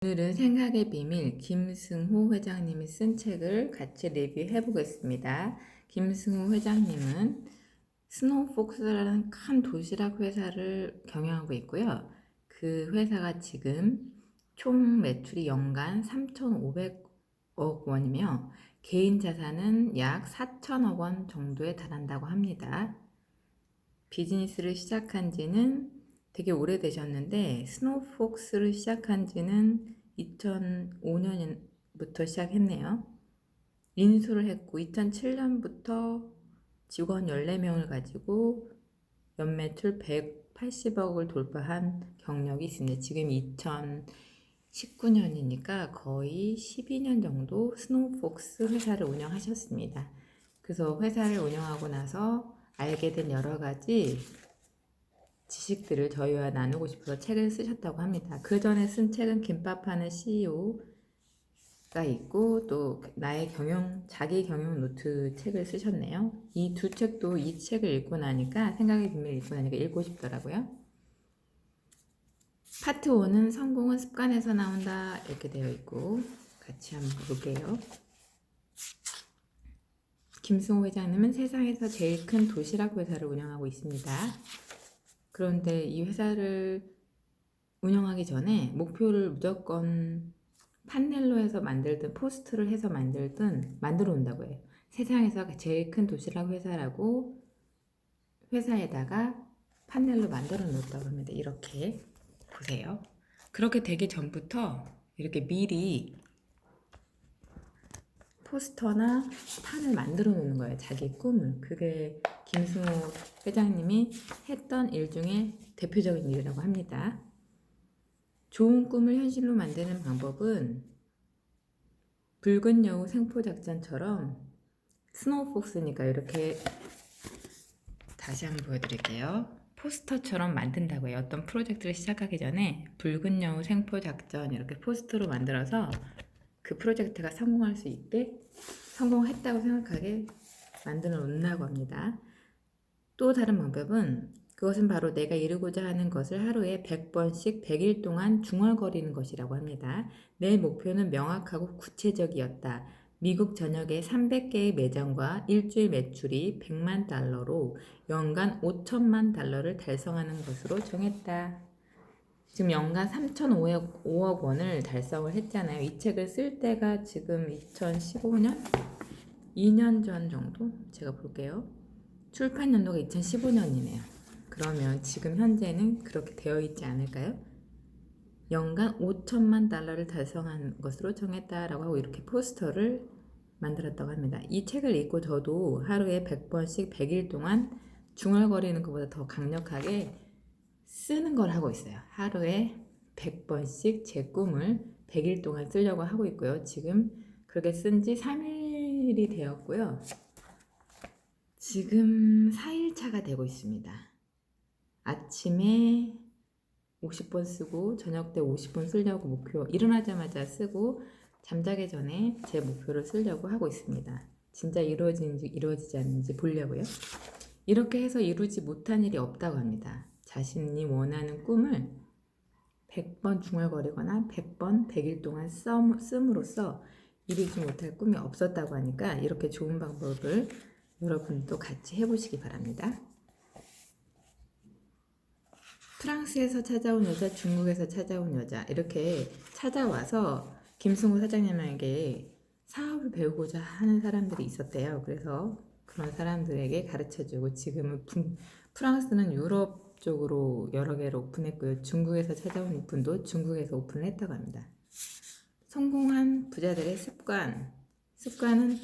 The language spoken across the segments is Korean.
오늘은 생각의 비밀 김승호 회장님이 쓴 책을 같이 리뷰해 보겠습니다. 김승호 회장님은 스노우폭스라는 큰 도시락 회사를 경영하고 있고요. 그 회사가 지금 총 매출이 연간 3,500억 원이며 개인 자산은 약 4천억 원 정도에 달한다고 합니다. 비즈니스를 시작한 지는 되게 오래되셨는데 스노우폭스를 시작한 지는 2005년부터 시작했네요. 인수를 했고 2007년부터 직원 14명을 가지고 연매출 180억을 돌파한 경력이 있습니다. 지금 2019년이니까 거의 12년 정도 스노우폭스 회사를 운영하셨습니다. 그래서 회사를 운영하고 나서 알게 된 여러 가지 지식들을 저희와 나누고 싶어서 책을 쓰셨다고 합니다. 그 전에 쓴 책은 김밥 하는 CEO가 있고 또 나의 자기 경영 노트 책을 쓰셨네요. 이 두 책도 이 책을 읽고 나니까 생각의 비밀 읽고 나니까 읽고 싶더라고요. 파트 1은 성공은 습관에서 나온다 이렇게 되어 있고 같이 한번 볼게요. 김승호 회장님은 세상에서 제일 큰 도시락 회사를 운영하고 있습니다. 그런데 이 회사를 운영하기 전에 목표를 무조건 판넬로 해서 만들든 포스트를 해서 만들든 만들어 온다고 해요. 세상에서 제일 큰 도시락 회사라고 회사에다가 판넬로 만들어 놓았다고 합니다. 이렇게 보세요. 그렇게 되기 전부터 이렇게 미리 포스터나 판을 만들어 놓는 거예요. 자기 꿈을. 그게 김승호 회장님이 했던 일 중에 대표적인 일이라고 합니다. 좋은 꿈을 현실로 만드는 방법은 붉은 여우 생포작전처럼 스노우폭스니까 이렇게 다시 한번 보여드릴게요. 포스터처럼 만든다고 해요. 어떤 프로젝트를 시작하기 전에 붉은 여우 생포작전 이렇게 포스터로 만들어서 그 프로젝트가 성공할 수 있게 성공했다고 생각하게 만들어 놓는다고 합니다. 또 다른 방법은 그것은 바로 내가 이루고자 하는 것을 하루에 100번씩 100일 동안 중얼거리는 것이라고 합니다. 내 목표는 명확하고 구체적이었다. 미국 전역에 300개의 매장과 일주일 매출이 100만 달러로 연간 5천만 달러를 달성하는 것으로 정했다. 지금 연간 3,500억 원을 달성을 했잖아요. 이 책을 쓸 때가 지금 2015년? 2년 전 정도? 제가 볼게요. 출판 연도가 2015년이네요. 그러면 지금 현재는 그렇게 되어 있지 않을까요? 연간 5천만 달러를 달성한 것으로 정했다라고 하고 이렇게 포스터를 만들었다고 합니다. 이 책을 읽고 저도 하루에 100번씩 100일 동안 중얼거리는 것보다 더 강력하게 쓰는 걸 하고 있어요. 하루에 100번씩 제 꿈을 100일 동안 쓰려고 하고 있고요. 지금 그렇게 쓴 지 3일이 되었고요. 지금 4일차가 되고 있습니다. 아침에 50번 쓰고 저녁 때 50번 쓰려고 목표, 일어나자마자 쓰고 잠자기 전에 제 목표를 쓰려고 하고 있습니다. 진짜 이루어지는지 이루어지지 않는지 보려고요. 이렇게 해서 이루지 못한 일이 없다고 합니다. 자신이 원하는 꿈을 100번 중얼거리거나 100번 100일 동안 씀으로써 이루지 못할 꿈이 없었다고 하니까 이렇게 좋은 방법을 여러분도 같이 해보시기 바랍니다. 프랑스에서 찾아온 여자, 중국에서 찾아온 여자 이렇게 찾아와서 김승호 사장님에게 사업을 배우고자 하는 사람들이 있었대요. 그래서 그런 사람들에게 가르쳐주고 지금은 프랑스는 유럽 쪽으로 여러 개를 오픈했고요. 중국에서 찾아온 분도 중국에서 오픈을 했다고 합니다. 성공한 부자들의 습관은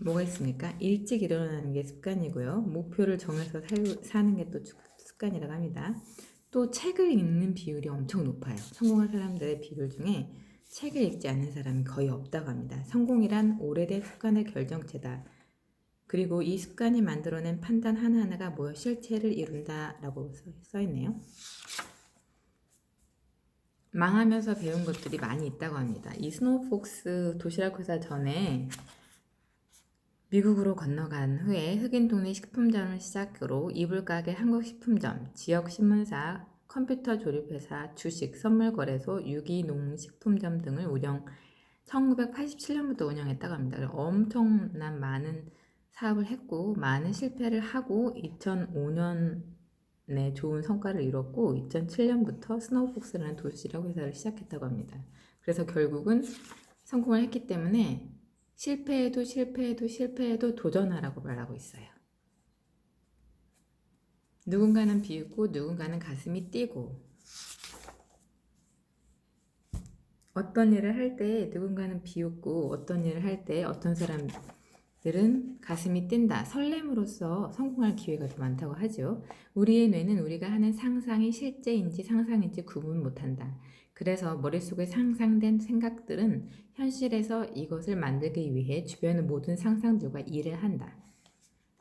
뭐가 있습니까? 일찍 일어나는 게 습관이고요. 목표를 정해서 사는 게 또 습관이라고 합니다. 또 책을 읽는 비율이 엄청 높아요. 성공한 사람들의 비율 중에 책을 읽지 않는 사람이 거의 없다고 합니다. 성공이란 오래된 습관의 결정체다. 그리고 이 습관이 만들어낸 판단 하나하나가 모여 실체를 이룬다라고 써있네요. 망하면서 배운 것들이 많이 있다고 합니다. 이 스노우폭스 도시락 회사 전에 미국으로 건너간 후에 흑인 동네 식품점을 시작으로 이불가게 한국식품점, 지역신문사, 컴퓨터 조립회사, 주식, 선물거래소, 유기농식품점 등을 운영 1987년부터 운영했다고 합니다. 엄청난 많은 사업을 했고 많은 실패를 하고 2005년에 좋은 성과를 이뤘고 2007년부터 스노우폭스라는 도시락 회사를 시작했다고 합니다. 그래서 결국은 성공을 했기 때문에 실패해도 도전하라고 말하고 있어요. 누군가는 비웃고 누군가는 가슴이 뛰고 어떤 일을 할 때 누군가는 비웃고 어떤 일을 할 때 어떤 사람들은 가슴이 뛴다. 설렘으로써 성공할 기회가 더 많다고 하죠. 우리의 뇌는 우리가 하는 상상이 실제인지 상상인지 구분 못한다. 그래서 머릿속에 상상된 생각들은 현실에서 이것을 만들기 위해 주변의 모든 상상들과 일을 한다.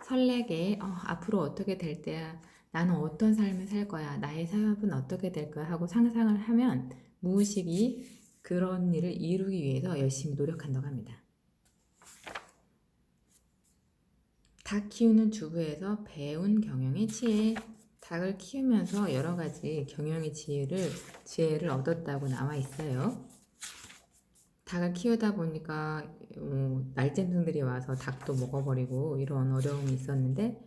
설레게 앞으로 어떻게 될 때야, 나는 어떤 삶을 살 거야, 나의 사업은 어떻게 될 거야 하고 상상을 하면 무의식이 그런 일을 이루기 위해서 열심히 노력한다고 합니다. 닭 키우는 주부에서 배운 경영의 지혜. 닭을 키우면서 여러 가지 경영의 지혜를 얻었다고 나와 있어요. 닭을 키우다 보니까 날쨈등들이 와서 닭도 먹어버리고 이런 어려움이 있었는데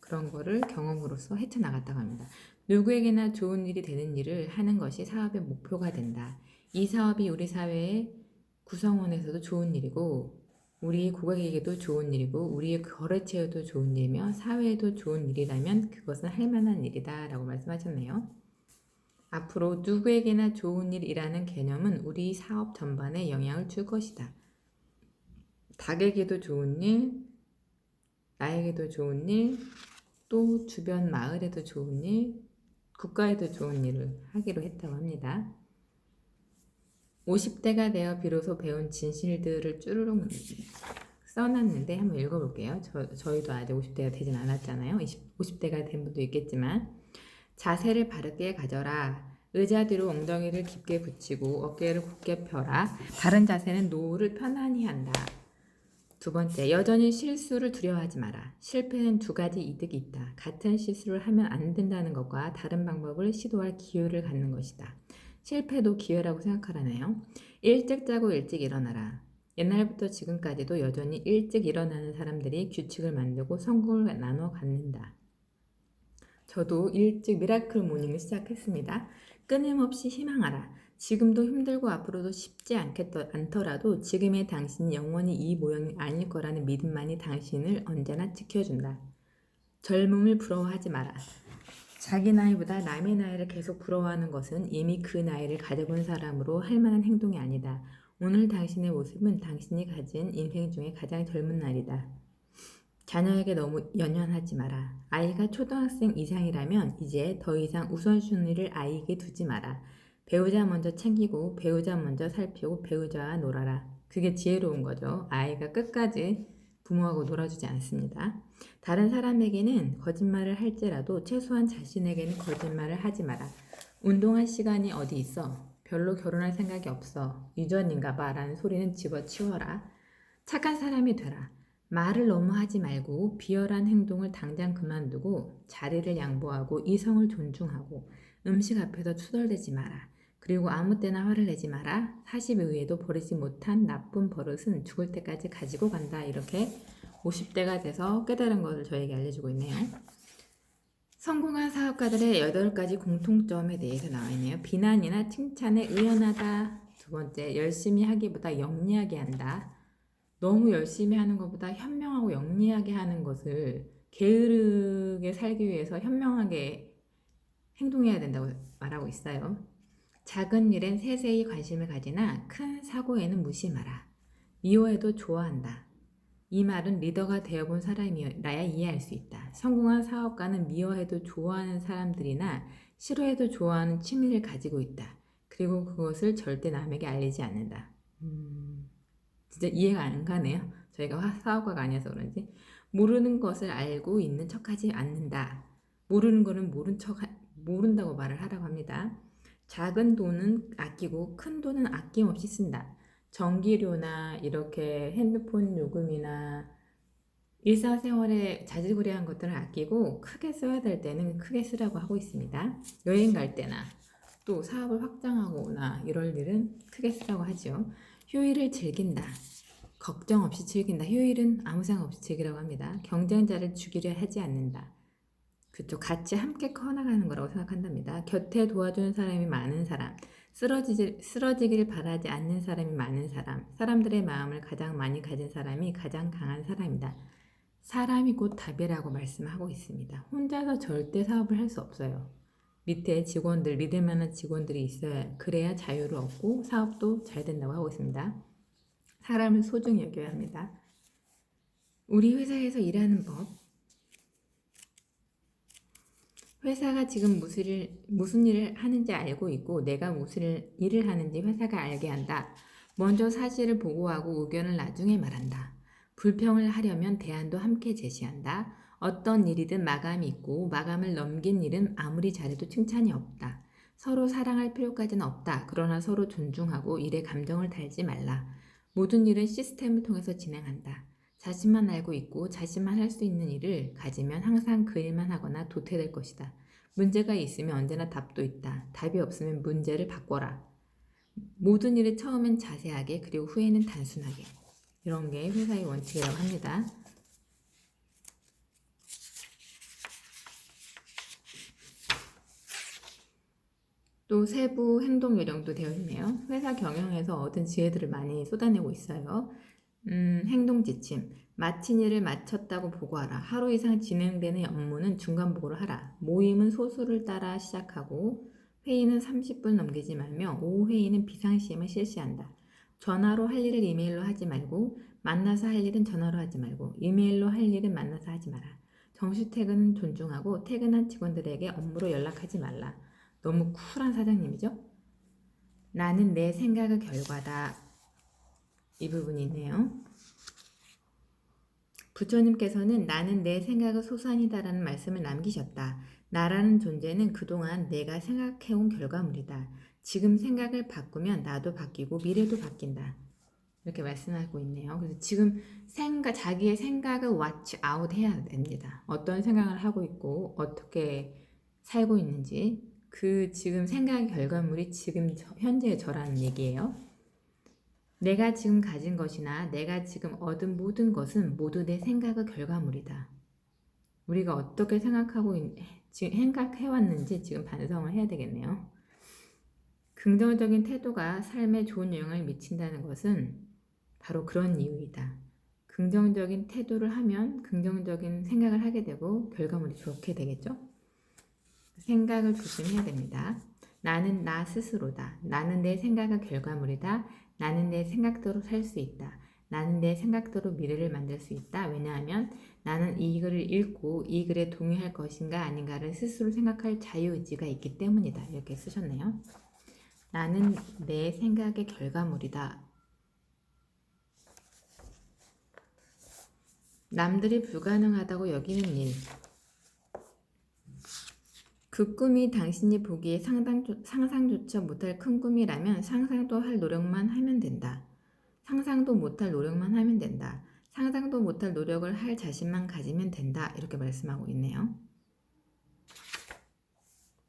그런 거를 경험으로써 헤쳐나갔다고 합니다. 누구에게나 좋은 일이 되는 일을 하는 것이 사업의 목표가 된다. 이 사업이 우리 사회의 구성원에서도 좋은 일이고 우리 고객에게도 좋은 일이고 우리의 거래처에도 좋은 일이며 사회에도 좋은 일이라면 그것은 할 만한 일이다 라고 말씀하셨네요. 앞으로 누구에게나 좋은 일이라는 개념은 우리 사업 전반에 영향을 줄 것이다. 닭에게도 좋은 일, 나에게도 좋은 일, 또 주변 마을에도 좋은 일, 국가에도 좋은 일을 하기로 했다고 합니다. 50대가 되어 비로소 배운 진실들을 쭈르륵 써놨는데 한번 읽어볼게요. 저희도 아직 50대가 되진 않았잖아요. 50대가 된 분도 있겠지만 자세를 바르게 가져라. 의자 뒤로 엉덩이를 깊게 붙이고 어깨를 곧게 펴라. 바른 자세는 노후를 편안히 한다. 두 번째, 여전히 실수를 두려워하지 마라. 실패는 두 가지 이득이 있다. 같은 실수를 하면 안 된다는 것과 다른 방법을 시도할 기회를 갖는 것이다. 실패도 기회라고 생각하라네요. 일찍 자고 일찍 일어나라. 옛날부터 지금까지도 여전히 일찍 일어나는 사람들이 규칙을 만들고 성공을 나눠 갖는다. 저도 일찍 미라클 모닝을 시작했습니다. 끊임없이 희망하라. 지금도 힘들고 앞으로도 쉽지 않더라도 지금의 당신이 영원히 이 모양이 아닐 거라는 믿음만이 당신을 언제나 지켜준다. 젊음을 부러워하지 마라. 자기 나이보다 남의 나이를 계속 부러워하는 것은 이미 그 나이를 가져본 사람으로 할 만한 행동이 아니다. 오늘 당신의 모습은 당신이 가진 인생 중에 가장 젊은 날이다. 자녀에게 너무 연연하지 마라. 아이가 초등학생 이상이라면 이제 더 이상 우선순위를 아이에게 두지 마라. 배우자 먼저 챙기고 배우자 먼저 살피고 배우자와 놀아라. 그게 지혜로운 거죠. 아이가 끝까지 부모하고 놀아주지 않습니다. 다른 사람에게는 거짓말을 할지라도 최소한 자신에게는 거짓말을 하지 마라. 운동할 시간이 어디 있어? 별로 결혼할 생각이 없어. 유전인가 봐 라는 소리는 집어치워라. 착한 사람이 되라. 말을 너무 하지 말고 비열한 행동을 당장 그만두고 자리를 양보하고 이성을 존중하고 음식 앞에서 투덜대지 마라. 그리고 아무 때나 화를 내지 마라. 40에 의해도 버리지 못한 나쁜 버릇은 죽을 때까지 가지고 간다. 이렇게 50대가 돼서 깨달은 것을 저에게 알려주고 있네요. 성공한 사업가들의 8가지 공통점에 대해서 나와 있네요. 비난이나 칭찬에 의연하다. 두 번째, 열심히 하기보다 영리하게 한다. 너무 열심히 하는 것보다 현명하고 영리하게 하는 것을 게으르게 살기 위해서 현명하게 행동해야 된다고 말하고 있어요. 작은 일엔 세세히 관심을 가지나 큰 사고에는 무심하라. 미워해도 좋아한다. 이 말은 리더가 되어본 사람이라야 이해할 수 있다. 성공한 사업가는 미워해도 좋아하는 사람들이나 싫어해도 좋아하는 취미를 가지고 있다. 그리고 그것을 절대 남에게 알리지 않는다. 진짜 이해가 안 가네요. 저희가 사업가가 아니어서 그런지. 모르는 것을 알고 있는 척하지 않는다. 모르는 거는 모른다고 말을 하라고 합니다. 작은 돈은 아끼고 큰 돈은 아낌없이 쓴다. 전기료나 이렇게 핸드폰 요금이나 일상생활에 자질구레한 것들을 아끼고 크게 써야 될 때는 크게 쓰라고 하고 있습니다. 여행 갈 때나 또 사업을 확장하거나 이럴 일은 크게 쓰라고 하죠. 휴일을 즐긴다. 걱정 없이 즐긴다. 휴일은 아무 생각 없이 즐기라고 합니다. 경쟁자를 죽이려 하지 않는다. 그쪽 같이 함께 커나가는 거라고 생각한답니다. 곁에 도와주는 사람이 많은 사람, 쓰러지길 바라지 않는 사람이 많은 사람, 사람들의 마음을 가장 많이 가진 사람이 가장 강한 사람이다. 사람이 곧 답이라고 말씀하고 있습니다. 혼자서 절대 사업을 할 수 없어요. 밑에 직원들, 믿을 만한 직원들이 있어야 그래야 자유를 얻고 사업도 잘 된다고 하고 있습니다. 사람을 소중히 여겨야 합니다. 우리 회사에서 일하는 법. 회사가 지금 무슨 일을 하는지 알고 있고 내가 무슨 일을 하는지 회사가 알게 한다. 먼저 사실을 보고하고 의견을 나중에 말한다. 불평을 하려면 대안도 함께 제시한다. 어떤 일이든 마감이 있고 마감을 넘긴 일은 아무리 잘해도 칭찬이 없다. 서로 사랑할 필요까지는 없다. 그러나 서로 존중하고 일에 감정을 달지 말라. 모든 일은 시스템을 통해서 진행한다. 자신만 알고 있고 자신만 할 수 있는 일을 가지면 항상 그 일만 하거나 도태될 것이다. 문제가 있으면 언제나 답도 있다. 답이 없으면 문제를 바꿔라. 모든 일을 처음엔 자세하게 그리고 후에는 단순하게. 이런 게 회사의 원칙이라고 합니다. 또 세부 행동 요령도 되어 있네요. 회사 경영에서 얻은 지혜들을 많이 쏟아내고 있어요. 행동 지침. 마친 일을 마쳤다고 보고하라. 하루 이상 진행되는 업무는 중간 보고를 하라. 모임은 소수를 따라 시작하고 회의는 30분 넘기지 말며 오후 회의는 비상시에만 실시한다. 전화로 할 일을 이메일로 하지 말고 만나서 할 일은 전화로 하지 말고 이메일로 할 일은 만나서 하지 마라. 정시 퇴근은 존중하고 퇴근한 직원들에게 업무로 연락하지 말라. 너무 쿨한 사장님이죠? 나는 내 생각의 결과다. 이 부분이 있네요. 부처님께서는 나는 내 생각의 소산이다라는 말씀을 남기셨다. 나라는 존재는 그동안 내가 생각해온 결과물이다. 지금 생각을 바꾸면 나도 바뀌고 미래도 바뀐다. 이렇게 말씀하고 있네요. 그래서 지금 자기의 생각을 watch out 해야 됩니다. 어떤 생각을 하고 있고 어떻게 살고 있는지 그 지금 생각의 결과물이 지금 현재의 저라는 얘기예요. 내가 지금 가진 것이나 내가 지금 얻은 모든 것은 모두 내 생각의 결과물이다. 우리가 어떻게 생각해왔는지 지금 반성을 해야 되겠네요. 긍정적인 태도가 삶에 좋은 영향을 미친다는 것은 바로 그런 이유이다. 긍정적인 태도를 하면 긍정적인 생각을 하게 되고 결과물이 좋게 되겠죠? 생각을 조심해야 됩니다. 나는 나 스스로다. 나는 내 생각의 결과물이다. 나는 내 생각대로 살 수 있다. 나는 내 생각대로 미래를 만들 수 있다. 왜냐하면 나는 이 글을 읽고 이 글에 동의할 것인가 아닌가를 스스로 생각할 자유의지가 있기 때문이다. 이렇게 쓰셨네요. 나는 내 생각의 결과물이다. 남들이 불가능하다고 여기는 일. 그 꿈이 당신이 보기에 상상조차 못할 큰 꿈이라면 상상도 할 노력만 하면 된다. 상상도 못할 노력만 하면 된다. 상상도 못할 노력을 할 자신만 가지면 된다. 이렇게 말씀하고 있네요.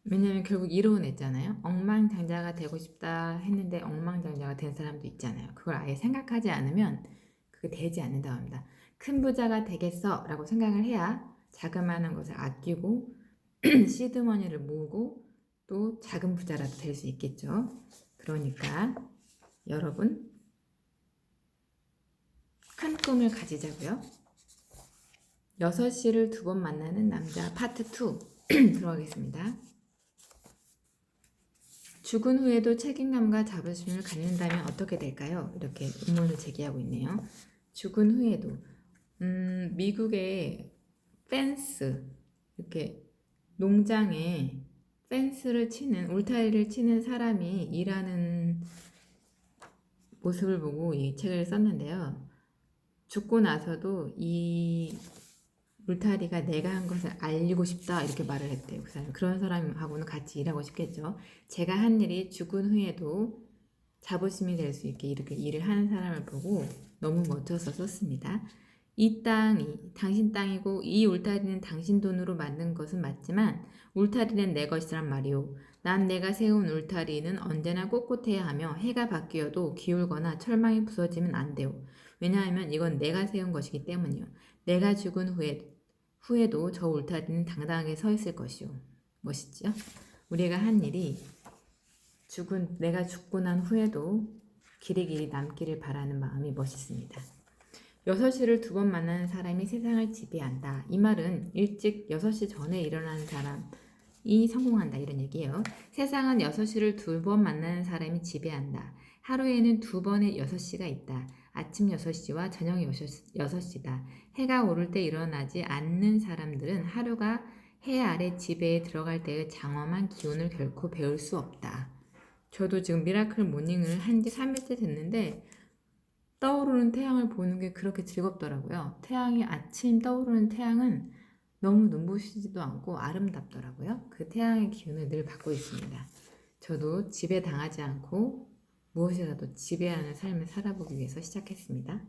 왜냐하면 결국 이루어냈잖아요. 억만장자가 되고 싶다 했는데 억만장자가 된 사람도 있잖아요. 그걸 아예 생각하지 않으면 그게 되지 않는다고 합니다. 큰 부자가 되겠어 라고 생각을 해야 자그마한 것을 아끼고 시드머니를 모으고 또 작은 부자라도 될 수 있겠죠. 그러니까 여러분 큰 꿈을 가지자고요. 6시를 2번 만나는 남자 파트 2 들어가겠습니다. 죽은 후에도 책임감과 자부심을 갖는다면 어떻게 될까요? 이렇게 의문을 제기하고 있네요. 죽은 후에도 미국의 펜스 이렇게 농장에 펜스를 치는 울타리를 치는 사람이 일하는 모습을 보고 이 책을 썼는데요. 죽고 나서도 이 울타리가 내가 한 것을 알리고 싶다 이렇게 말을 했대요. 그 사람 그런 사람하고는 같이 일하고 싶겠죠. 제가 한 일이 죽은 후에도 자부심이 될 수 있게 이렇게 일을 하는 사람을 보고 너무 멋져서 썼습니다. 이 땅이 당신 땅이고 이 울타리는 당신 돈으로 만든 것은 맞지만 울타리는 내 것이란 말이오. 난 내가 세운 울타리는 언제나 꼿꼿해야 하며 해가 바뀌어도 기울거나 철망이 부서지면 안 돼요. 왜냐하면 이건 내가 세운 것이기 때문이요. 내가 죽은 후에도 저 울타리는 당당하게 서 있을 것이오. 멋있죠? 우리가 한 일이 내가 죽고 난 후에도 길이 남기를 바라는 마음이 멋있습니다. 6시를 2번 만나는 사람이 세상을 지배한다. 이 말은 일찍 6시 전에 일어나는 사람이 성공한다 이런 얘기예요. 세상은 6시를 2번 만나는 사람이 지배한다. 하루에는 2번의 6시가 있다. 아침 6시와 저녁 6시다. 해가 오를 때 일어나지 않는 사람들은 하루가 해 아래 지배에 들어갈 때의 장엄한 기운을 결코 배울 수 없다. 저도 지금 미라클 모닝을 한 지 3일째 됐는데 떠오르는 태양을 보는 게 그렇게 즐겁더라고요. 아침 떠오르는 태양은 너무 눈부시지도 않고 아름답더라고요. 그 태양의 기운을 늘 받고 있습니다. 저도 지배당하지 않고 무엇이라도 지배하는 삶을 살아보기 위해서 시작했습니다.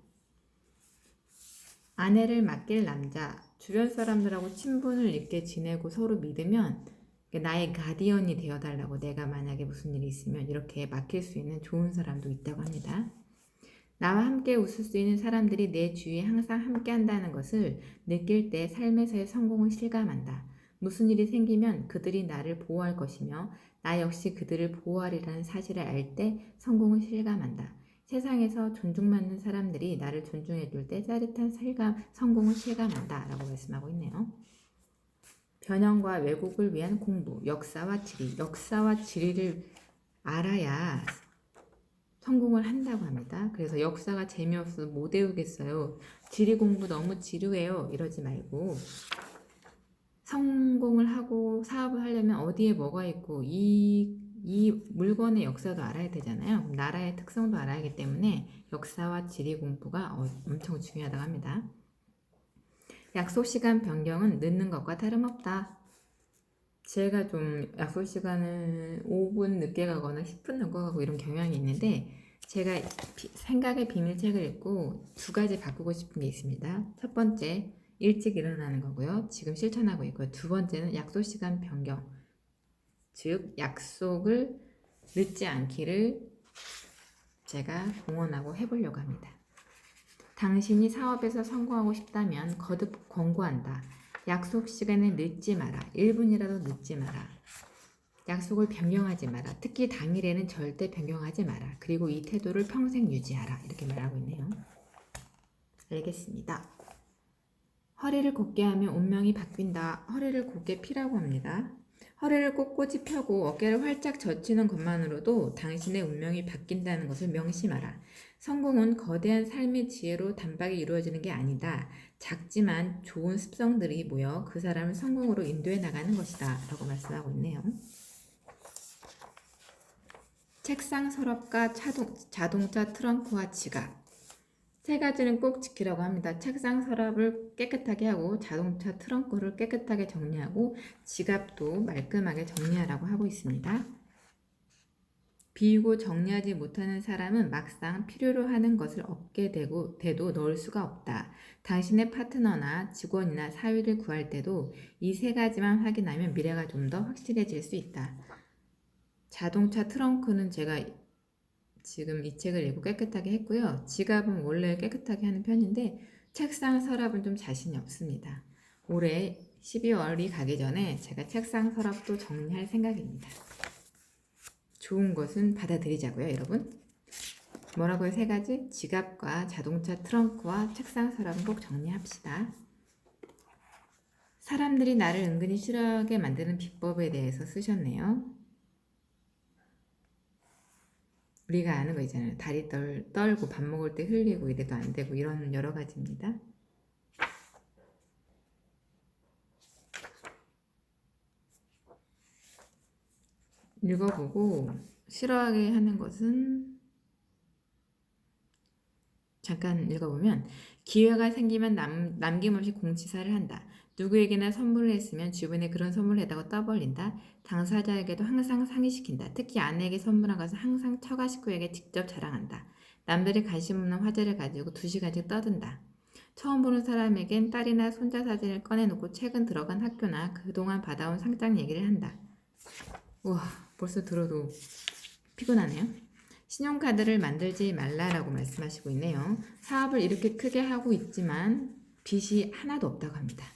아내를 맡길 남자, 주변 사람들하고 친분을 있게 지내고 서로 믿으면 나의 가디언이 되어달라고 내가 만약에 무슨 일이 있으면 이렇게 맡길 수 있는 좋은 사람도 있다고 합니다. 나와 함께 웃을 수 있는 사람들이 내 주위에 항상 함께 한다는 것을 느낄 때 삶에서의 성공을 실감한다. 무슨 일이 생기면 그들이 나를 보호할 것이며 나 역시 그들을 보호하리라는 사실을 알 때 성공을 실감한다. 세상에서 존중받는 사람들이 나를 존중해 줄 때 짜릿한 성공을 실감한다 라고 말씀하고 있네요. 변형과 왜곡을 위한 공부, 역사와 지리를 알아야 성공을 한다고 합니다. 그래서 역사가 재미없어서 못 외우겠어요. 지리 공부 너무 지루해요. 이러지 말고 성공을 하고 사업을 하려면 어디에 뭐가 있고 이 물건의 역사도 알아야 되잖아요. 나라의 특성도 알아야 하기 때문에 역사와 지리 공부가 엄청 중요하다고 합니다. 약속 시간 변경은 늦는 것과 다름없다. 제가 좀 약속 시간을 5분 늦게 가거나 10분 늦게 가고 이런 경향이 있는데 제가 생각의 비밀책을 읽고 2가지 바꾸고 싶은 게 있습니다. 첫 번째, 일찍 일어나는 거고요. 지금 실천하고 있고요. 2번째는 약속 시간 변경, 즉 약속을 늦지 않기를 제가 공언하고 해보려고 합니다. 당신이 사업에서 성공하고 싶다면 거듭 권고한다. 약속 시간에 늦지 마라. 1분이라도 늦지 마라. 약속을 변경하지 마라. 특히 당일에는 절대 변경하지 마라. 그리고 이 태도를 평생 유지하라. 이렇게 말하고 있네요. 알겠습니다. 허리를 곧게 하면 운명이 바뀐다. 허리를 곧게 피라고 합니다. 허리를 꼿꼿이 펴고 어깨를 활짝 젖히는 것만으로도 당신의 운명이 바뀐다는 것을 명심하라. 성공은 거대한 삶의 지혜로 단박에 이루어지는 게 아니다. 작지만 좋은 습성들이 모여 그 사람을 성공으로 인도해 나가는 것이다. 라고 말씀하고 있네요. 책상 서랍과 자동차 트렁크와 지갑. 3가지는 꼭 지키라고 합니다. 책상 서랍을 깨끗하게 하고 자동차 트렁크를 깨끗하게 정리하고 지갑도 말끔하게 정리하라고 하고 있습니다. 비우고 정리하지 못하는 사람은 막상 필요로 하는 것을 얻게 돼도 넣을 수가 없다. 당신의 파트너나 직원이나 사위를 구할 때도 이 3가지만 확인하면 미래가 좀 더 확실해질 수 있다. 자동차 트렁크는 제가 지금 이 책을 읽고 깨끗하게 했고요. 지갑은 원래 깨끗하게 하는 편인데 책상 서랍은 좀 자신이 없습니다. 올해 12월이 가기 전에 제가 책상 서랍도 정리할 생각입니다. 좋은 것은 받아들이자고요, 여러분. 뭐라고요? 3가지? 지갑과 자동차 트렁크와 책상 서랍은 꼭 정리합시다. 사람들이 나를 은근히 싫어하게 만드는 비법에 대해서 쓰셨네요. 우리가 아는 거 있잖아요. 다리 떨고 밥 먹을 때 흘리고 이래도 안 되고 이런 여러 가지입니다. 읽어보고 싫어하게 하는 것은 잠깐 읽어보면 기회가 생기면 남김없이 공치사를 한다. 누구에게나 선물을 했으면 주변에 그런 선물을 했다고 떠벌린다. 당사자에게도 항상 상의시킨다. 특히 아내에게 선물한 것을 항상 처가 식구에게 직접 자랑한다. 남들이 관심 없는 화제를 가지고 2시간씩 떠든다. 처음 보는 사람에겐 딸이나 손자 사진을 꺼내놓고 최근 들어간 학교나 그동안 받아온 상장 얘기를 한다. 우와, 벌써 들어도 피곤하네요. 신용카드를 만들지 말라라고 말씀하시고 있네요. 사업을 이렇게 크게 하고 있지만 빚이 하나도 없다고 합니다.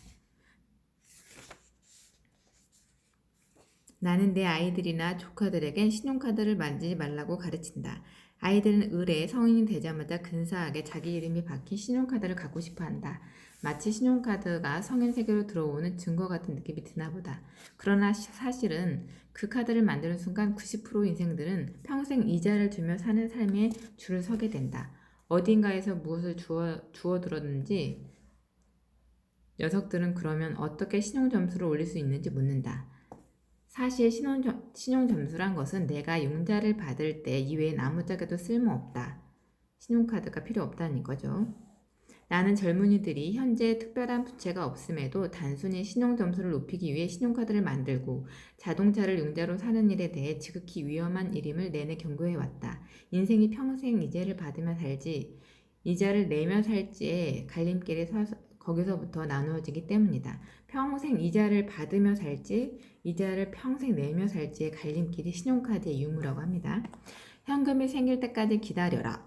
나는 내 아이들이나 조카들에겐 신용카드를 만지지 말라고 가르친다. 아이들은 을에 성인이 되자마자 근사하게 자기 이름이 박힌 신용카드를 갖고 싶어 한다. 마치 신용카드가 성인 세계로 들어오는 증거 같은 느낌이 드나 보다. 그러나 사실은 그 카드를 만드는 순간 90% 인생들은 평생 이자를 주며 사는 삶에 줄을 서게 된다. 어딘가에서 무엇을 주워 들었는지 녀석들은 그러면 어떻게 신용점수를 올릴 수 있는지 묻는다. 사실 신용점수란 것은 내가 융자를 받을 때 이외엔 아무짝에도 쓸모없다. 신용카드가 필요 없다는 거죠. 나는 젊은이들이 현재 특별한 부채가 없음에도 단순히 신용점수를 높이기 위해 신용카드를 만들고 자동차를 융자로 사는 일에 대해 지극히 위험한 일임을 내내 경고해왔다. 인생이 평생 이자를 받으며 살지 이자를 내며 살지의 갈림길에 거기서부터 나누어지기 때문이다. 평생 이자를 받으며 살지 이자를 평생 내며 살지의 갈림길이 신용카드의 유무라고 합니다. 현금이 생길 때까지 기다려라.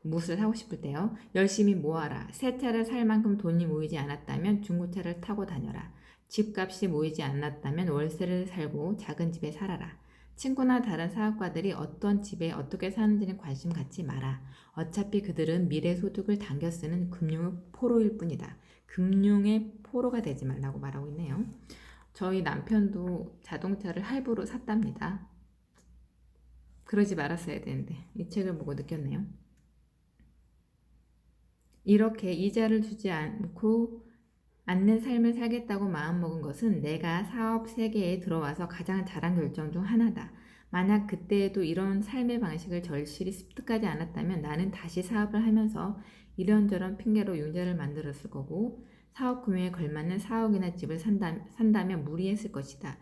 무엇을 사고 싶을 때요. 열심히 모아라. 새 차를 살 만큼 돈이 모이지 않았다면 중고차를 타고 다녀라. 집값이 모이지 않았다면 월세를 살고 작은 집에 살아라. 친구나 다른 사업가들이 어떤 집에 어떻게 사는지는 관심 갖지 마라. 어차피 그들은 미래 소득을 당겨 쓰는 금융의 포로일 뿐이다. 금융의 포로가 되지 말라고 말하고 있네요. 저희 남편도 자동차를 할부로 샀답니다. 그러지 말았어야 되는데 이 책을 보고 느꼈네요. 이렇게 이자를 주지 않는 삶을 살겠다고 마음먹은 것은 내가 사업 세계에 들어와서 가장 잘한 결정 중 하나다. 만약 그때에도 이런 삶의 방식을 절실히 습득하지 않았다면 나는 다시 사업을 하면서 이런저런 핑계로 융자를 만들었을 거고 사업 금융에 걸맞는 사옥이나 집을 산다면 무리했을 것이다.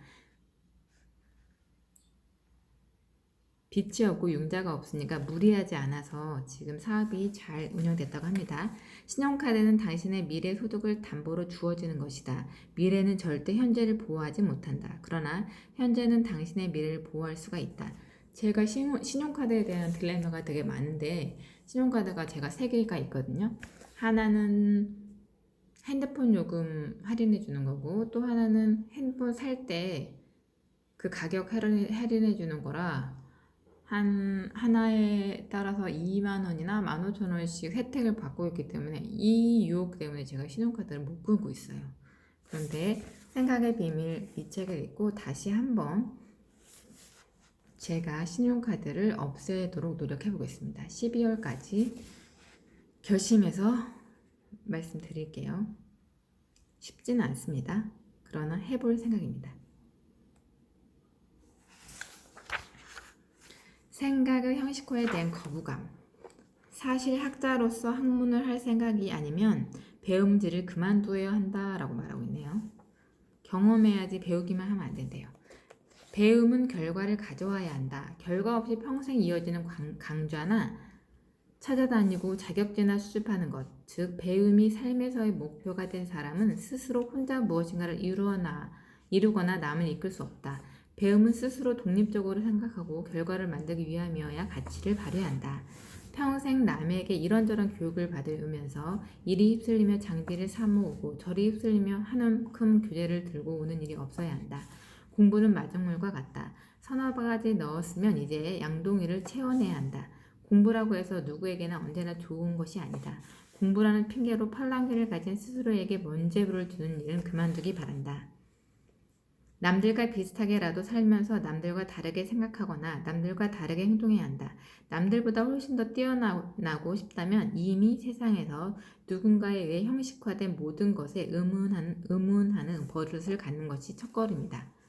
빚이 없고 융자가 없으니까 무리하지 않아서 지금 사업이 잘 운영됐다고 합니다. 신용카드는 당신의 미래 소득을 담보로 주어지는 것이다. 미래는 절대 현재를 보호하지 못한다. 그러나 현재는 당신의 미래를 보호할 수가 있다. 제가 신용카드에 대한 딜레마가 되게 많은데 신용카드가 제가 3개가 있거든요. 하나는 핸드폰 요금 할인해 주는 거고 또 하나는 핸드폰 살 때 그 가격 할인해 주는 거라 하나에 따라서 2만 원이나 15,000원씩 혜택을 받고 있기 때문에 이 유혹 때문에 제가 신용카드를 못 끊고 있어요. 그런데 생각의 비밀 이 책을 읽고 다시 한번 제가 신용카드를 없애도록 노력해 보겠습니다. 12월까지 결심해서 말씀드릴게요. 쉽지는 않습니다. 그러나 해볼 생각입니다. 생각의 형식화에 대한 거부감. 사실 학자로서 학문을 할 생각이 아니면 배움질을 그만두어야 한다라고 말하고 있네요. 경험해야지 배우기만 하면 안 된대요. 배움은 결과를 가져와야 한다. 결과 없이 평생 이어지는 강좌나 찾아다니고 자격증이나 수집하는 것, 즉 배움이 삶에서의 목표가 된 사람은 스스로 혼자 무엇인가를 이루거나 남을 이끌 수 없다. 배움은 스스로 독립적으로 생각하고 결과를 만들기 위함이어야 가치를 발휘한다. 평생 남에게 이런저런 교육을 받으면서 이리 휩쓸리며 장비를 사모으고 저리 휩쓸리며 한움큼 교재를 들고 오는 일이 없어야 한다. 공부는 마중물과 같다. 서너 가지 넣었으면 이제 양동이를 채워내야 한다. 공부라고 해서 누구에게나 언제나 좋은 것이 아니다. 공부라는 핑계로 팔랑귀를 가진 스스로에게 먼지부를 주는 일은 그만두기 바란다. 남들과 비슷하게라도 살면서 남들과 다르게 생각하거나 남들과 다르게 행동해야 한다. 남들보다 훨씬 더 뛰어나고 싶다면 이미 세상에서 누군가에 의해 형식화된 모든 것에 의문하는 버릇을 갖는 것이 첫걸음이다.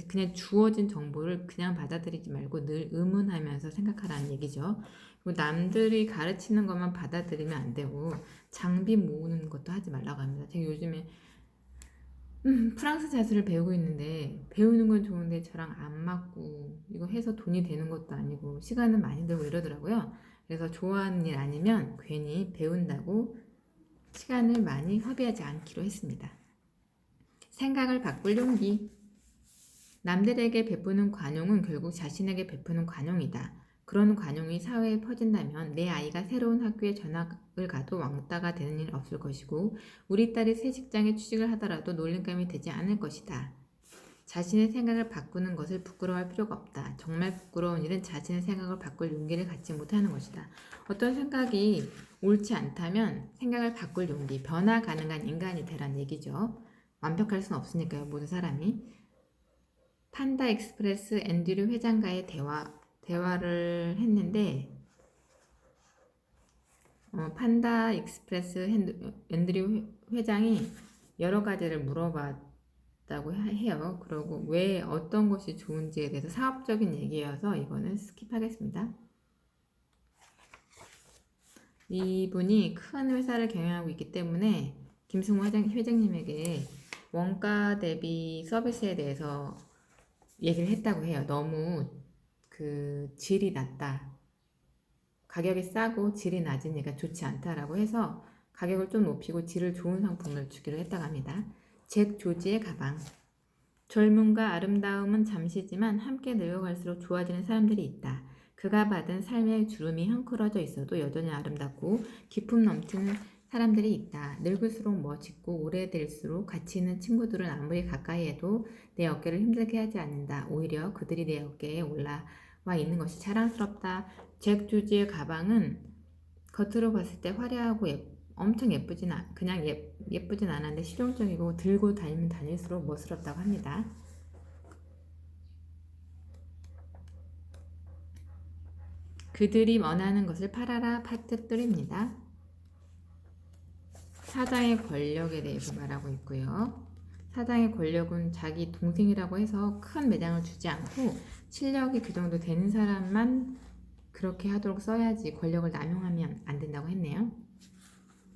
그냥 주어진 정보를 그냥 받아들이지 말고 늘 의문하면서 생각하라는 얘기죠. 그리고 남들이 가르치는 것만 받아들이면 안 되고 장비 모으는 것도 하지 말라고 합니다. 제가 요즘에 프랑스 자수를 배우고 있는데 배우는 건 좋은데 저랑 안 맞고 이거 해서 돈이 되는 것도 아니고 시간은 많이 들고 이러더라고요. 그래서 좋아하는 일 아니면 괜히 배운다고 시간을 많이 허비하지 않기로 했습니다. 생각을 바꿀 용기. 남들에게 베푸는 관용은 결국 자신에게 베푸는 관용이다. 그런 관용이 사회에 퍼진다면 내 아이가 새로운 학교에 전학을 가도 왕따가 되는 일 없을 것이고 우리 딸이 새 직장에 취직을 하더라도 놀림감이 되지 않을 것이다. 자신의 생각을 바꾸는 것을 부끄러워할 필요가 없다. 정말 부끄러운 일은 자신의 생각을 바꿀 용기를 갖지 못하는 것이다. 어떤 생각이 옳지 않다면 생각을 바꿀 용기, 변화 가능한 인간이 되란 얘기죠. 완벽할 수는 없으니까요, 모든 사람이. 판다 익스프레스 앤드류 회장과의 대화를 했는데 판다 익스프레스 앤드류 회장이 여러 가지를 물어봤다고 해요. 그리고 왜 어떤 것이 좋은지에 대해서 사업적인 얘기여서 이거는 스킵하겠습니다. 이분이 큰 회사를 경영하고 있기 때문에 김승우 회장님에게 원가 대비 서비스에 대해서 얘기를 했다고 해요. 너무 질이 낮다. 가격이 싸고 질이 낮으니까 좋지 않다라고 해서 가격을 좀 높이고 질을 좋은 상품을 주기로 했다고 합니다. 잭 조지의 가방. 젊음과 아름다움은 잠시지만 함께 늙어갈수록 좋아지는 사람들이 있다. 그가 받은 삶의 주름이 헝클어져 있어도 여전히 아름답고 기품 넘치는 사람들이 있다. 늙을수록 멋있고 오래될수록 가치 있는 친구들은 아무리 가까이 해도 내 어깨를 힘들게 하지 않는다. 오히려 그들이 내 어깨에 올라와 있는 것이 자랑스럽다. 잭 조지의 가방은 겉으로 봤을 때 화려하고 엄청 예쁘진 않았는데 실용적이고 들고 다니면 다닐수록 멋스럽다고 합니다. 그들이 원하는 것을 팔아라 파트 3입니다. 사장의 권력에 대해서 말하고 있고요. 사장의 권력은 자기 동생이라고 해서 큰 매장을 주지 않고 실력이 그 정도 되는 사람만 그렇게 하도록 써야지 권력을 남용하면 안 된다고 했네요.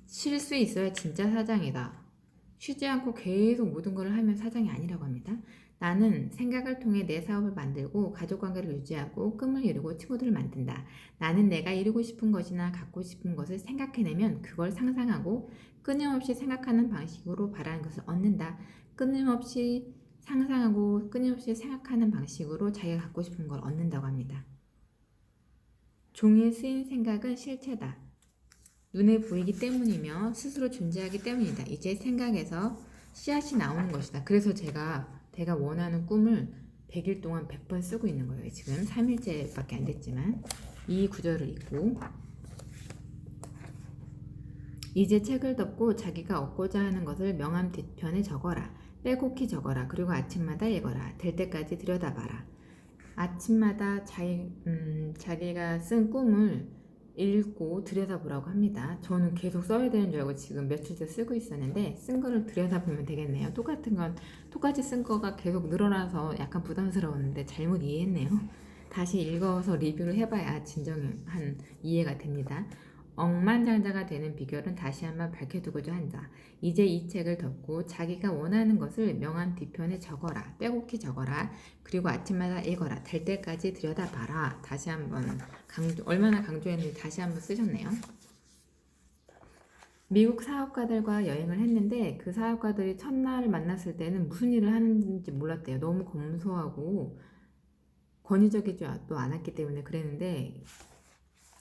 쉴 수 있어야 진짜 사장이다. 쉬지 않고 계속 모든 걸 하면 사장이 아니라고 합니다. 나는 생각을 통해 내 사업을 만들고 가족관계를 유지하고 꿈을 이루고 친구들을 만든다. 나는 내가 이루고 싶은 것이나 갖고 싶은 것을 생각해내면 그걸 상상하고 끊임없이 생각하는 방식으로 바라는 것을 얻는다. 끊임없이 상상하고 끊임없이 생각하는 방식으로 자기가 갖고 싶은 걸 얻는다고 합니다. 종이에 쓰인 생각은 실체다. 눈에 보이기 때문이며 스스로 존재하기 때문이다. 이제 생각에서 씨앗이 나오는 것이다. 그래서 내가 원하는 꿈을 100일 동안 100번 쓰고 있는 거예요. 지금 3일째밖에 안 됐지만 이 구절을 읽고 이제 책을 덮고 자기가 얻고자 하는 것을 명함 뒤편에 적어라. 빼곡히 적어라. 그리고 아침마다 읽어라. 될 때까지 들여다봐라. 아침마다 자기가 쓴 꿈을 읽고 들여다보라고 합니다. 저는 계속 써야 되는 줄 알고 지금 며칠째 쓰고 있었는데 쓴 거를 들여다보면 되겠네요. 똑같이 쓴 거가 계속 늘어나서 약간 부담스러웠는데 잘못 이해했네요. 다시 읽어서 리뷰를 해봐야 진정한 이해가 됩니다. 억만장자가 되는 비결은 다시 한번 밝혀두고자 한다. 이제 이 책을 덮고 자기가 원하는 것을 명함 뒤편에 적어라. 빼곡히 적어라. 그리고 아침마다 읽어라. 될 때까지 들여다봐라. 다시 한번 얼마나 강조했는지 다시 한번 쓰셨네요. 미국 사업가들과 여행을 했는데 그 사업가들이 첫날 만났을 때는 무슨 일을 하는지 몰랐대요. 너무 검소하고 권위적이지도 않았기 때문에 그랬는데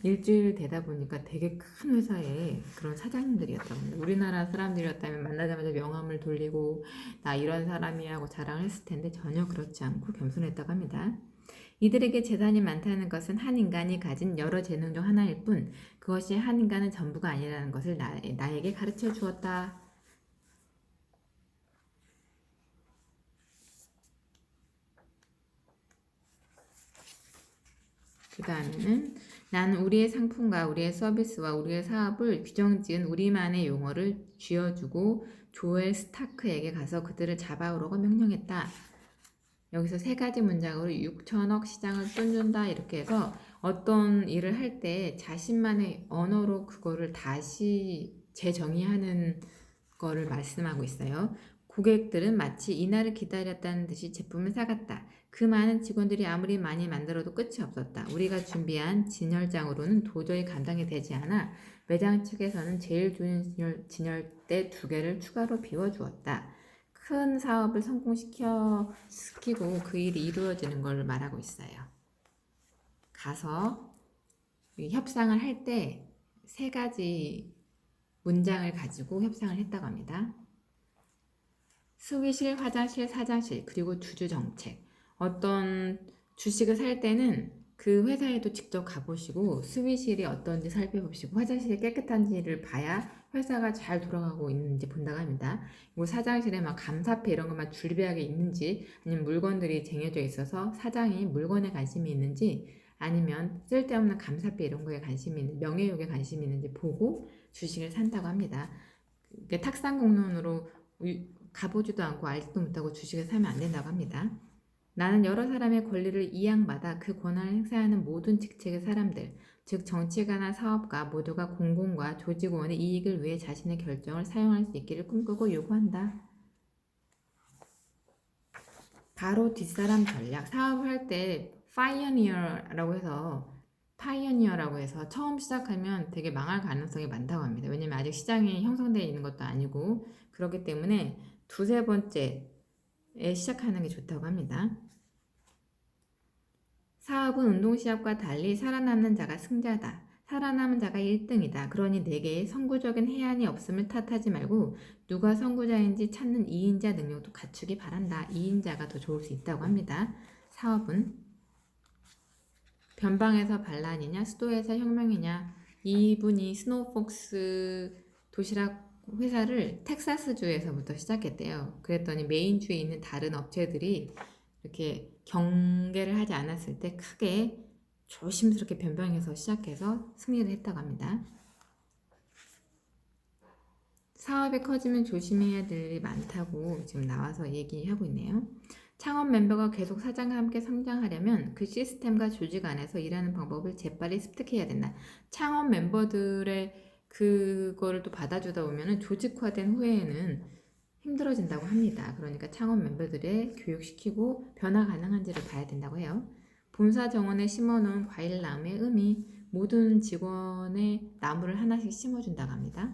일주일 되다 보니까 되게 큰 회사의 그런 사장님들이었다고 합니다. 우리나라 사람들이었다면 만나자마자 명함을 돌리고 나 이런 사람이야 하고 자랑을 했을 텐데 전혀 그렇지 않고 겸손했다고 합니다. 이들에게 재산이 많다는 것은 한 인간이 가진 여러 재능 중 하나일 뿐 그것이 한 인간은 전부가 아니라는 것을 나에게 가르쳐 주었다. 그 다음에는 나는 우리의 상품과 우리의 서비스와 우리의 사업을 규정지은 우리만의 용어를 쥐어주고 조엘 스타크에게 가서 그들을 잡아오라고 명령했다. 여기서 3가지 문장으로 6천억 시장을 뚫는다 이렇게 해서 어떤 일을 할 때 자신만의 언어로 그거를 다시 재정의하는 거를 말씀하고 있어요. 고객들은 마치 이날을 기다렸다는 듯이 제품을 사갔다. 그 많은 직원들이 아무리 많이 만들어도 끝이 없었다. 우리가 준비한 진열장으로는 도저히 감당이 되지 않아 매장 측에서는 제일 좋은 진열대 2개를 추가로 비워주었다. 큰 사업을 성공시키고 그 일이 이루어지는 걸 말하고 있어요. 가서 협상을 할 때 3가지 문장을 가지고 협상을 했다고 합니다. 수의실, 화장실, 사장실, 그리고 주주 정책. 어떤 주식을 살 때는 그 회사에도 직접 가보시고 수의실이 어떤지 살펴보시고 화장실이 깨끗한지를 봐야 회사가 잘 돌아가고 있는지 본다고 합니다. 그리고 사장실에 막 감사패 이런 것만 줄비하게 있는지 아니면 물건들이 쟁여져 있어서 사장이 물건에 관심이 있는지 아니면 쓸데없는 감사패 이런 거에 관심이 있는 명예욕에 관심이 있는지 보고 주식을 산다고 합니다. 탁상 공론으로 가보지도 않고 알지도 못하고 주식을 사면 안 된다고 합니다. 나는 여러 사람의 권리를 이양받아 그 권한을 행사하는 모든 직책의 사람들, 즉 정치가나 사업가 모두가 공공과 조직원의 이익을 위해 자신의 결정을 사용할 수 있기를 꿈꾸고 요구한다. 바로 뒷사람 전략. 사업을 할 때 파이어니어라고 해서 처음 시작하면 되게 망할 가능성이 많다고 합니다. 왜냐면 아직 시장이 형성되어 있는 것도 아니고 그렇기 때문에 2-3번째에 시작하는 게 좋다고 합니다. 사업은 운동시합과 달리 살아남는 자가 승자다. 살아남은 자가 1등이다. 그러니 내게 선구적인 해안이 없음을 탓하지 말고 누가 선구자인지 찾는 2인자 능력도 갖추기 바란다. 2인자가 더 좋을 수 있다고 합니다. 사업은 변방에서 반란이냐 수도에서 혁명이냐. 이분이 스노우폭스 도시락 회사를 텍사스주에서부터 시작했대요. 그랬더니 메인주에 있는 다른 업체들이 이렇게 경계를 하지 않았을 때 크게 조심스럽게 변방에서 시작해서 승리를 했다고 합니다. 사업이 커지면 조심해야 될 일이 많다고 지금 나와서 얘기하고 있네요. 창업 멤버가 계속 사장과 함께 성장하려면 그 시스템과 조직 안에서 일하는 방법을 재빨리 습득해야 된다. 창업 멤버들의 그거를 또 받아주다 보면 조직화된 후에는 힘들어진다고 합니다. 그러니까 창업 멤버들의 교육시키고 변화 가능한지를 봐야 된다고 해요. 본사 정원에 심어놓은 과일나무의 의미, 모든 직원의 나무를 하나씩 심어준다고 합니다.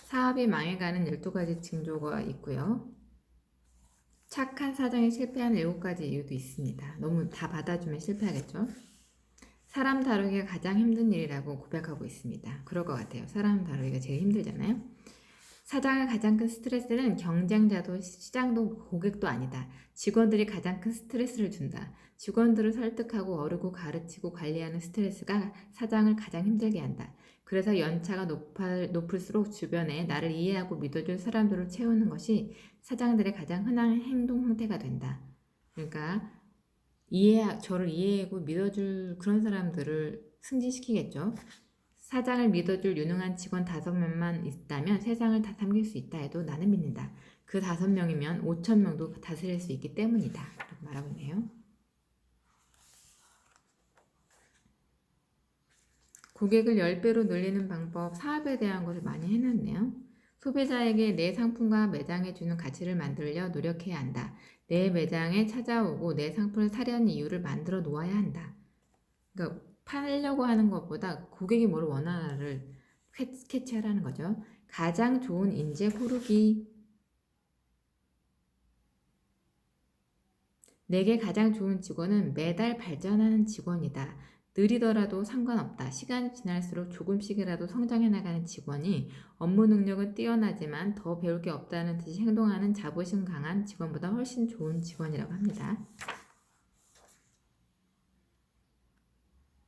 사업이 망해가는 12가지 징조가 있고요. 착한 사장이 실패하는 7가지 이유도 있습니다. 너무 다 받아주면 실패하겠죠. 사람 다루기가 가장 힘든 일이라고 고백하고 있습니다. 그럴 것 같아요. 사람 다루기가 제일 힘들잖아요. 사장의 가장 큰 스트레스는 경쟁자도 시장도 고객도 아니다. 직원들이 가장 큰 스트레스를 준다. 직원들을 설득하고 어르고 가르치고 관리하는 스트레스가 사장을 가장 힘들게 한다. 그래서 연차가 높을수록 주변에 나를 이해하고 믿어줄 사람들을 채우는 것이 사장들의 가장 흔한 행동 형태가 된다. 그러니까 저를 이해하고 믿어줄 그런 사람들을 승진시키겠죠. 사장을 믿어줄 유능한 직원 5명만 있다면 세상을 다 삼킬 수 있다 해도 나는 믿는다. 그 5명이면 5,000명도 다스릴 수 있기 때문이다. 라고 말하고 있네요. 고객을 10배로 늘리는 방법, 사업에 대한 것을 많이 해놨네요. 소비자에게 내 상품과 매장에 주는 가치를 만들려 노력해야 한다. 내 매장에 찾아오고 내 상품을 사려는 이유를 만들어 놓아야 한다. 그러니까 팔려고 하는 것보다 고객이 뭘 원하나를 캐치하라는 거죠. 가장 좋은 인재 고르기. 내게 가장 좋은 직원은 매달 발전하는 직원이다. 느리더라도 상관없다. 시간이 지날수록 조금씩이라도 성장해 나가는 직원이 업무 능력은 뛰어나지만 더 배울 게 없다는 듯이 행동하는 자부심 강한 직원보다 훨씬 좋은 직원이라고 합니다.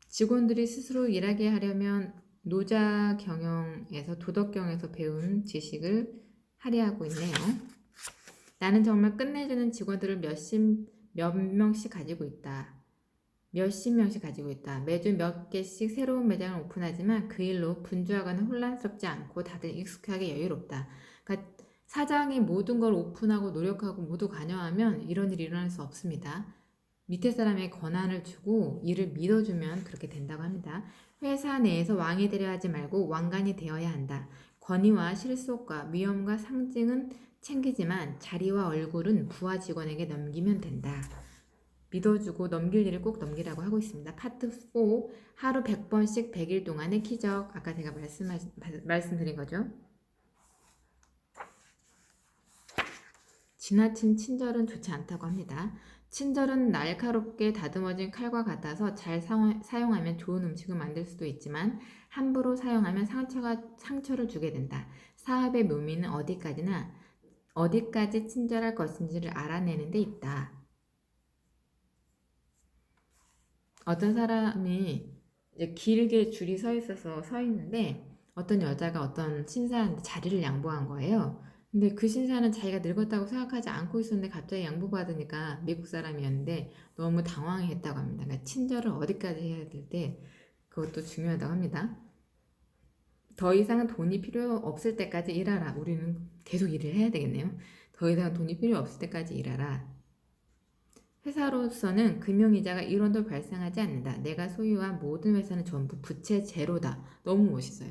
직원들이 스스로 일하게 하려면 노자 경영에서 도덕경에서 배운 지식을 할애하고 있네요. 나는 정말 끝내주는 직원들을 몇 명씩 가지고 있다. 몇십 명씩 가지고 있다. 매주 몇 개씩 새로운 매장을 오픈하지만 그 일로 분주하거나 혼란스럽지 않고 다들 익숙하게 여유롭다. 그러니까 사장이 모든 걸 오픈하고 노력하고 모두 관여하면 이런 일이 일어날 수 없습니다. 밑에 사람의 권한을 주고 일을 믿어주면 그렇게 된다고 합니다. 회사 내에서 왕이 되려 하지 말고 왕관이 되어야 한다. 권위와 실속과 위엄과 상징은 챙기지만 자리와 얼굴은 부하 직원에게 넘기면 된다. 믿어주고 넘길 일을 꼭 넘기라고 하고 있습니다. 파트 4. 하루 100번씩 100일 동안의 기적. 아까 제가 말씀드린 거죠. 지나친 친절은 좋지 않다고 합니다. 친절은 날카롭게 다듬어진 칼과 같아서 잘 사용하면 좋은 음식을 만들 수도 있지만 함부로 사용하면 상처를 주게 된다. 사업의 묘미는 어디까지 친절할 것인지를 알아내는 데 있다. 어떤 사람이 이제 길게 줄이 서 있는데 어떤 여자가 어떤 신사한테 자리를 양보한 거예요. 근데 그 신사는 자기가 늙었다고 생각하지 않고 있었는데 갑자기 양보받으니까 미국 사람이었는데 너무 당황했다고 합니다. 그러니까 친절을 어디까지 해야 될 때 그것도 중요하다고 합니다. 더 이상 돈이 필요 없을 때까지 일하라. 우리는 계속 일을 해야 되겠네요. 더 이상 돈이 필요 없을 때까지 일하라. 회사로서는 금융이자가 1원도 발생하지 않는다. 내가 소유한 모든 회사는 전부 부채 제로다. 너무 멋있어요.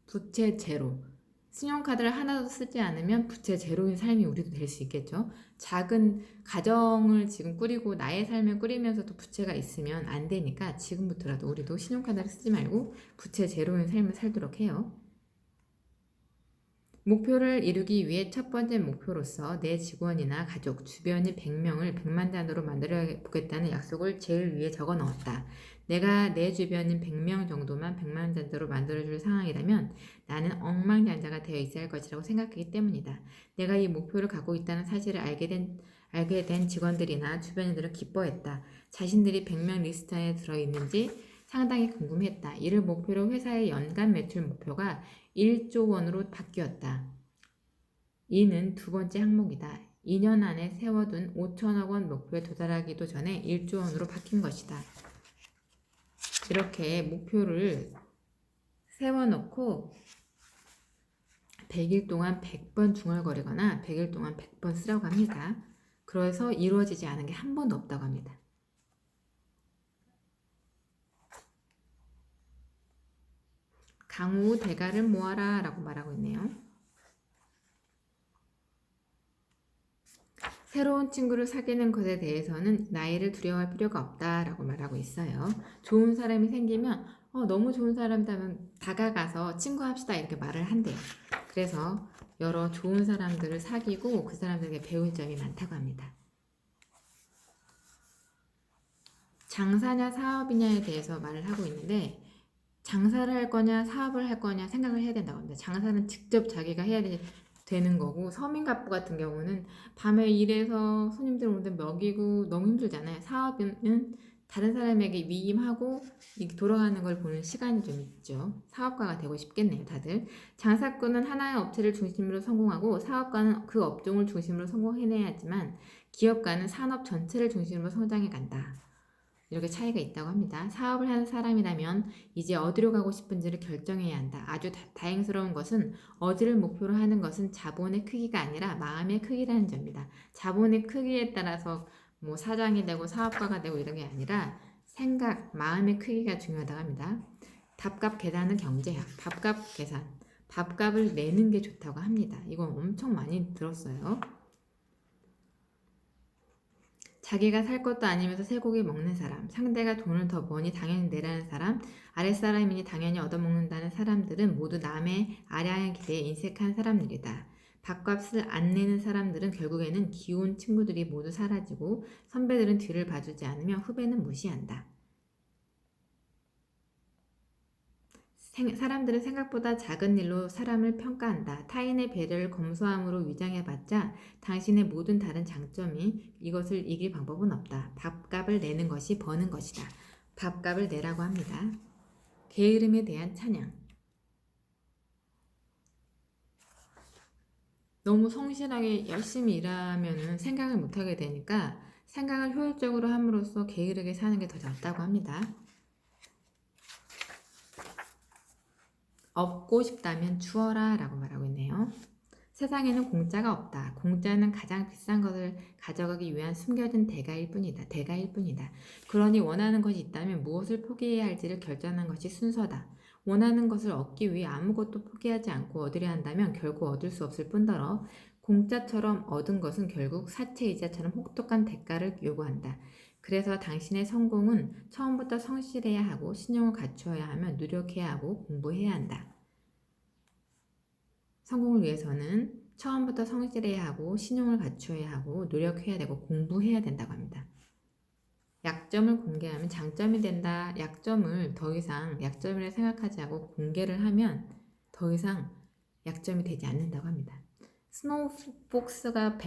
부채 제로. 신용카드를 하나도 쓰지 않으면 부채 제로인 삶이 우리도 될 수 있겠죠. 작은 가정을 지금 꾸리고 나의 삶을 꾸리면서도 부채가 있으면 안 되니까 지금부터라도 우리도 신용카드를 쓰지 말고 부채 제로인 삶을 살도록 해요. 목표를 이루기 위해 첫 번째 목표로서 내 직원이나 가족, 주변인 100명을 100만단으로 만들어 보겠다는 약속을 제일 위에 적어 넣었다. 내가 내 주변인 100명 정도만 100만단으로 만들어줄 상황이라면 나는 억만장자가 되어 있어야 할 것이라고 생각하기 때문이다. 내가 이 목표를 갖고 있다는 사실을 알게 된 직원들이나 주변인들은 기뻐했다. 자신들이 100명 리스트에 들어있는지 상당히 궁금했다. 이를 목표로 회사의 연간 매출 목표가 1조 원으로 바뀌었다. 이는 두 번째 항목이다. 2년 안에 세워둔 5천억 원 목표에 도달하기도 전에 1조 원으로 바뀐 것이다. 이렇게 목표를 세워놓고 100일 동안 100번 중얼거리거나 100일 동안 100번 쓰라고 합니다. 그래서 이루어지지 않은 게 한 번도 없다고 합니다. 강우 대가를 모아라 라고 말하고 있네요. 새로운 친구를 사귀는 것에 대해서는 나이를 두려워할 필요가 없다 라고 말하고 있어요. 좋은 사람이 생기면 너무 좋은 사람이라면 다가가서 친구합시다 이렇게 말을 한대요. 그래서 여러 좋은 사람들을 사귀고 그 사람들에게 배울 점이 많다고 합니다. 장사냐 사업이냐에 대해서 말을 하고 있는데 장사를 할 거냐 사업을 할 거냐 생각을 해야 된다고 합니다. 장사는 직접 자기가 해야 되는 거고 서민갑부 같은 경우는 밤에 일해서 손님들 오는데 먹이고 너무 힘들잖아요. 사업은 다른 사람에게 위임하고 돌아가는 걸 보는 시간이 좀 있죠. 사업가가 되고 싶겠네요, 다들. 장사꾼은 하나의 업체를 중심으로 성공하고 사업가는 그 업종을 중심으로 성공해내야 하지만 기업가는 산업 전체를 중심으로 성장해 간다. 이렇게 차이가 있다고 합니다. 사업을 하는 사람이라면 이제 어디로 가고 싶은지를 결정해야 한다. 아주 다행스러운 것은 어디를 목표로 하는 것은 자본의 크기가 아니라 마음의 크기라는 점입니다. 자본의 크기에 따라서 뭐 사장이 되고 사업가가 되고 이런 게 아니라 생각, 마음의 크기가 중요하다고 합니다. 밥값 계산은 경제학, 밥값 계산, 밥값을 내는 게 좋다고 합니다. 이건 엄청 많이 들었어요. 자기가 살 것도 아니면서 쇠고기 먹는 사람, 상대가 돈을 더 버니 당연히 내라는 사람, 아랫사람이니 당연히 얻어먹는다는 사람들은 모두 남의 아량의 기대에 인색한 사람들이다. 밥값을 안 내는 사람들은 결국에는 귀여운 친구들이 모두 사라지고 선배들은 뒤를 봐주지 않으며 후배는 무시한다. 사람들은 생각보다 작은 일로 사람을 평가한다. 타인의 배려를 검소함으로 위장해봤자 당신의 모든 다른 장점이 이것을 이길 방법은 없다. 밥값을 내는 것이 버는 것이다. 밥값을 내라고 합니다. 게으름에 대한 찬양. 너무 성실하게 열심히 일하면 생각을 못하게 되니까 생각을 효율적으로 함으로써 게으르게 사는 게 더 낫다고 합니다. 얻고 싶다면 주어라 라고 말하고 있네요. 세상에는 공짜가 없다. 공짜는 가장 비싼 것을 가져가기 위한 숨겨진 대가일 뿐이다. 그러니 원하는 것이 있다면 무엇을 포기해야 할지를 결정하는 것이 순서다. 원하는 것을 얻기 위해 아무것도 포기하지 않고 얻으려 한다면 결국 얻을 수 없을 뿐더러 공짜처럼 얻은 것은 결국 사채이자처럼 혹독한 대가를 요구한다. 그래서 당신의 성공은 처음부터 성실해야 하고 신용을 갖추어야 하며 노력해야 하고 공부해야 한다. 성공을 위해서는 처음부터 성실해야 하고 신용을 갖추어야 하고 노력해야 되고 공부해야 된다고 합니다. 약점을 공개하면 장점이 된다. 약점을 더 이상 약점이라 생각하지 않고 공개를 하면 더 이상 약점이 되지 않는다고 합니다. 스노우폭스가